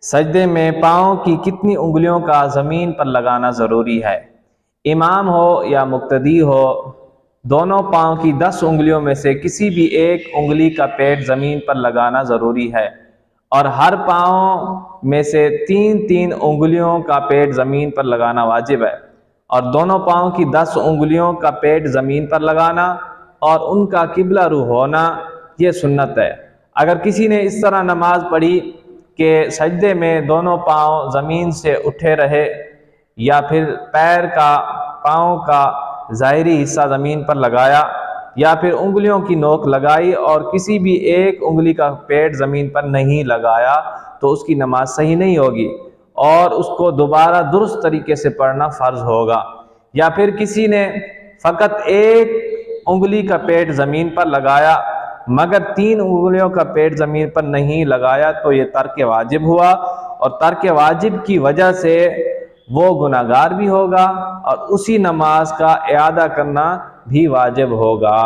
سجدے میں پاؤں کی کتنی انگلیوں کا زمین پر لگانا ضروری ہے؟ امام ہو یا مقتدی ہو، دونوں پاؤں کی 10 انگلیوں میں سے کسی بھی ایک انگلی کا پیٹ زمین پر لگانا ضروری ہے، اور ہر پاؤں میں سے 3 انگلیوں کا پیٹ زمین پر لگانا واجب ہے، اور دونوں پاؤں کی 10 انگلیوں کا پیٹ زمین پر لگانا اور ان کا قبلہ رو ہونا یہ سنت ہے۔ اگر کسی نے اس طرح نماز پڑھی کہ سجدے میں دونوں پاؤں زمین سے اٹھے رہے، یا پھر پاؤں کا ظاہری حصہ زمین پر لگایا، یا پھر انگلیوں کی نوک لگائی اور کسی بھی ایک انگلی کا پیٹ زمین پر نہیں لگایا، تو اس کی نماز صحیح نہیں ہوگی اور اس کو دوبارہ درست طریقے سے پڑھنا فرض ہوگا۔ یا پھر کسی نے فقط ایک انگلی کا پیٹ زمین پر لگایا مگر 3 انگلیوں کا پیٹ زمین پر نہیں لگایا، تو یہ ترک واجب ہوا، اور ترک واجب کی وجہ سے وہ گناہگار بھی ہوگا اور اسی نماز کا اعادہ کرنا بھی واجب ہوگا۔